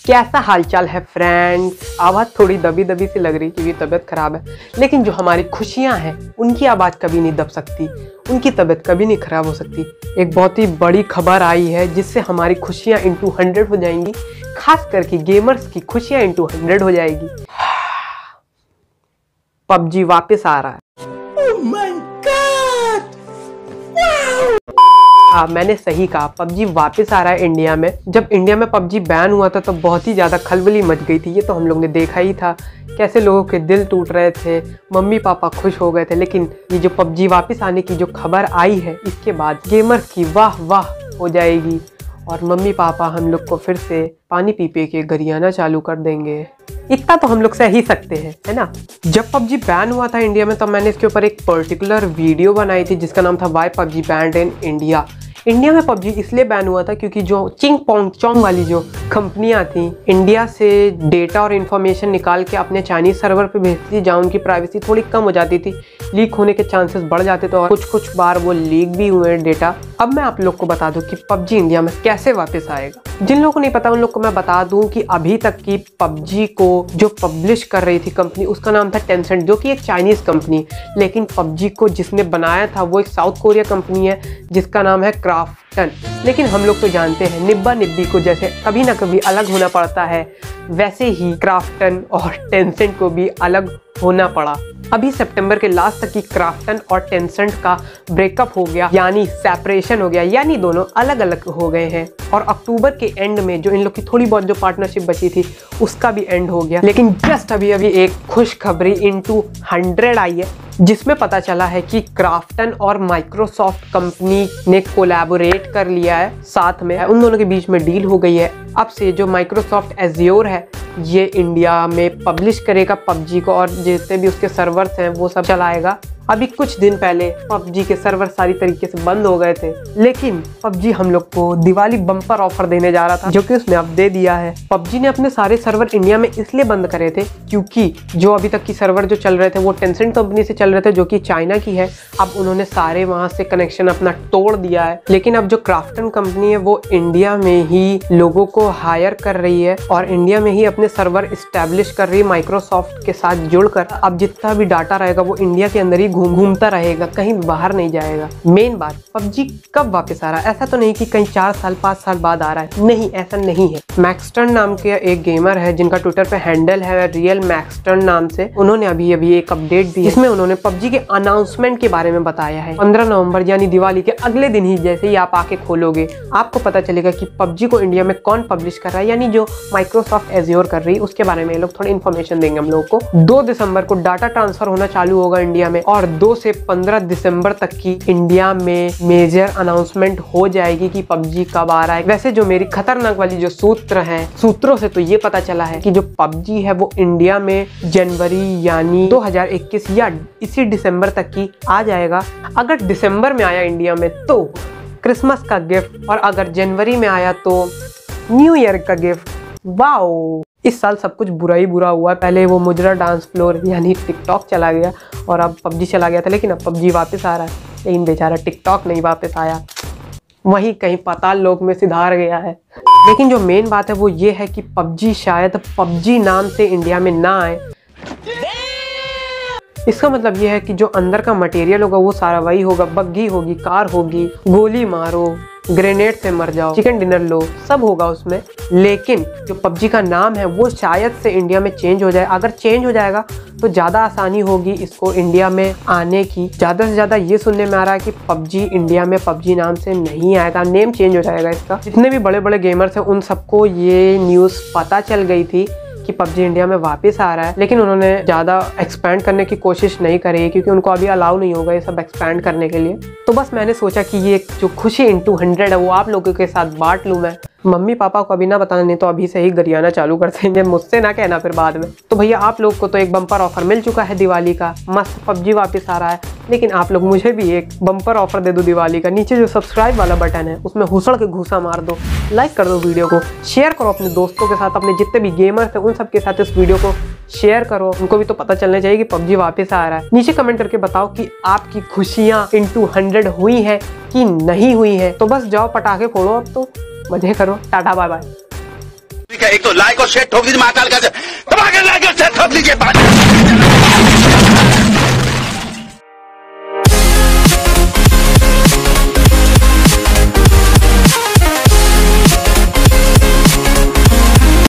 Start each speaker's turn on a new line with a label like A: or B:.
A: कैसा हालचाल है फ्रेंड्स। आवाज़ थोड़ी दबी दबी सी लग रही क्योंकि तबीयत खराब है, लेकिन जो हमारी खुशियां हैं उनकी आवाज़ कभी नहीं दब सकती, उनकी तबीयत कभी नहीं खराब हो सकती। एक बहुत ही बड़ी खबर आई है जिससे हमारी खुशियां इंटू 100 हो जाएंगी, खास करके गेमर्स की खुशियां इंटू 100 हो जाएगी। पबजी वापस आ रहा है। Oh my God! Wow! हाँ, मैंने सही कहा, पबजी वापस आ रहा है इंडिया में। जब इंडिया में पबजी बैन हुआ था तो बहुत ही ज़्यादा खलबली मच गई थी। ये तो हम लोग ने देखा ही था, कैसे लोगों के दिल टूट रहे थे, मम्मी पापा खुश हो गए थे। लेकिन ये जो पबजी वापस आने की जो खबर आई है, इसके बाद गेमर्स की वाह वाह हो जाएगी और मम्मी पापा हम लोग को फिर से पानी पी के गरियाना चालू कर देंगे। इतना तो हम लोग सह ही सकते हैं, है ना। जब पबजी बैन हुआ था इंडिया में, तो मैंने इसके ऊपर एक पर्टिकुलर वीडियो बनाई थी जिसका नाम था why PUBG banned in India. India में पबजी इसलिए बैन हुआ था क्योंकि जो चिंग पोंग चोंग वाली जो कंपनियां थी, इंडिया से डेटा और इन्फॉर्मेशन निकाल के अपने चाइनीज सर्वर पे भेजती थी, जहाँ उनकी प्राइवेसी थोड़ी कम हो जाती थी, लीक होने के चांसेस बढ़ जाते थे और कुछ बार वो लीक भी हुए डेटा। अब मैं आप लोग को बता दूं कि पबजी इंडिया में कैसे वापस आएगा। जिन लोगों को नहीं पता उन लोग को मैं बता दूं कि अभी तक की पबजी को जो पब्लिश कर रही थी कंपनी, उसका नाम था टेंसेंट, जो कि एक चाइनीज कंपनी। लेकिन पबजी को जिसने बनाया था वो एक साउथ कोरिया कंपनी है जिसका नाम है क्राफ्टन। लेकिन हम लोग तो जानते हैं निब्बा निब्बी को जैसे कभी ना कभी अलग होना पड़ता है, वैसे ही क्राफ्टन और टेंसेंट को भी अलग होना पड़ा। अभी सितंबर के लास्ट तक की क्राफ्टन और टेंसेंट का ब्रेकअप हो गया, यानी सेपरेशन हो गया, यानी दोनों अलग अलग हो गए हैं। और अक्टूबर के एंड में जो इन लोग की थोड़ी बहुत जो पार्टनरशिप बची थी उसका भी एंड हो गया। लेकिन जस्ट अभी एक खुशखबरी इंटू 100 आई है जिसमें पता चला है कि क्राफ्टन और माइक्रोसॉफ्ट कंपनी ने कोलैबोरेट कर लिया है, साथ में उन दोनों के बीच में डील हो गई है। अब से जो माइक्रोसॉफ्ट एज्योर है ये इंडिया में पब्लिश करेगा पबजी को और जितने भी उसके सर्वर्स हैं वो सब चलाएगा। अभी कुछ दिन पहले पबजी के सर्वर सारी तरीके से बंद हो गए थे, लेकिन पबजी हम लोग को दिवाली बम्पर ऑफर देने जा रहा था जो कि उसने अब दे दिया है। पबजी ने अपने सारे सर्वर इंडिया में इसलिए बंद करे थे क्योंकि जो अभी तक की सर्वर जो चल रहे थे वो टेंसेंट कंपनी से चल रहे थे जो कि चाइना की है। अब उन्होंने सारे वहां से कनेक्शन अपना तोड़ दिया है। लेकिन अब जो क्राफ्टन कंपनी है वो इंडिया में ही लोगों को हायर कर रही है और इंडिया में ही अपने सर्वर इस्टेब्लिश कर रही है माइक्रोसॉफ्ट के साथ जुड़कर। अब जितना भी डाटा रहेगा वो इंडिया के अंदर ही घूमता रहेगा, कहीं बाहर नहीं जाएगा। मेन बात, पबजी कब वापस आ रहा है? ऐसा तो नहीं कि कहीं 4 साल 5 साल बाद आ रहा है, नहीं, ऐसा नहीं है। मैक्सटर्न नाम के एक गेमर है जिनका ट्विटर पे हैंडल है रियल मैक्सटर्न नाम से, उन्होंने अभी एक अपडेट दी है जिसमें उन्होंने पबजी के अनाउंसमेंट के बारे में बताया है। 15 नवंबर यानी दिवाली के अगले दिन ही जैसे ही आप आके खोलोगे आपको पता चलेगा कि पबजी को इंडिया में कौन पब्लिश कर रहा है, यानी जो माइक्रोसॉफ्ट एज्योर कर रही है उसके बारे में ये लोग थोड़ी इन्फॉर्मेशन देंगे हम लोग को। 2 दिसंबर को डाटा ट्रांसफर होना चालू होगा इंडिया में और 2 से 15 दिसंबर तक की इंडिया में मेजर अनाउंसमेंट हो जाएगी कि पबजी कब आ रहा है। वैसे जो मेरी खतरनाक वाली जो सूत्र हैं, सूत्रों से तो ये पता चला है कि जो पबजी है वो इंडिया में जनवरी यानी 2021 या इसी दिसंबर तक की आ जाएगा। अगर दिसंबर में आया इंडिया में तो क्रिसमस का गिफ्ट, और अगर जनवरी में आया तो न्यू ईयर का गिफ्ट। वाओ, इस साल सब कुछ बुरा ही बुरा हुआ। पहले वो मुजरा डांस फ्लोर यानी टिकटॉक चला गया और अब पबजी चला गया था, लेकिन अब पबजी वापस आ रहा है। लेकिन बेचारा टिकटॉक नहीं वापस आया, वहीं कहीं पाताल लोक में सिधार गया है। लेकिन जो मेन बात है वो ये है कि पबजी शायद पबजी नाम से इंडिया में ना आए। इसका मतलब ये है कि जो अंदर का मटेरियल होगा वो सारा वही होगा, बग्गी होगी, कार होगी, गोली मारो, ग्रेनेड से मर जाओ, चिकन डिनर लो, सब होगा उसमें। लेकिन जो पबजी का नाम है वो शायद से इंडिया में चेंज हो जाए। अगर चेंज हो जाएगा तो ज़्यादा आसानी होगी इसको इंडिया में आने की। ज़्यादा से ज़्यादा ये सुनने में आ रहा है कि पबजी इंडिया में पबजी नाम से नहीं आएगा, नेम चेंज हो जाएगा इसका। जितने भी बड़े बड़े गेमर्स हैं उन सबको ये न्यूज़ पता चल गई थी कि पबजी इंडिया में वापस आ रहा है, लेकिन उन्होंने ज़्यादा एक्सपैंड करने की कोशिश नहीं करी क्योंकि उनको अभी अलाउ नहीं होगा ये सब एक्सपैंड करने के लिए। तो बस मैंने सोचा कि ये जो खुशी इंटू 100 है वो आप लोगों के साथ बांट लूँ मैं। मम्मी पापा को अभी ना बताना, नहीं तो अभी से ही गरियाना चालू कर देंगे, मुझसे ना कहना फिर बाद में। तो भैया आप लोग को तो एक बम्पर ऑफर मिल चुका है दिवाली का, मस्त पबजी वापस आ रहा है, लेकिन आप लोग मुझे भी एक बम्पर ऑफर दे दो दिवाली का। नीचे जो सब्सक्राइब वाला बटन है उसमें हुसड़ के घूसा मार दो, लाइक कर दो वीडियो को, शेयर करो अपने दोस्तों के साथ, अपने जितने भी गेमर्स हैं उन सब के साथ इस वीडियो को शेयर करो, उनको भी तो पता चलना चाहिए कि पबजी वापस आ रहा है। नीचे कमेंट करके बताओ कि आपकी खुशियाँ इंटू 100 हुई है कि नहीं हुई है। तो बस जाओ पटाखे फोड़ो, अब तो मजे करो। Tata bye bye.
B: एक तो लाइक और शेयर ठोक दीजिए महाकाल का, दबा के लाइक और शेयर ठोक दीजिए।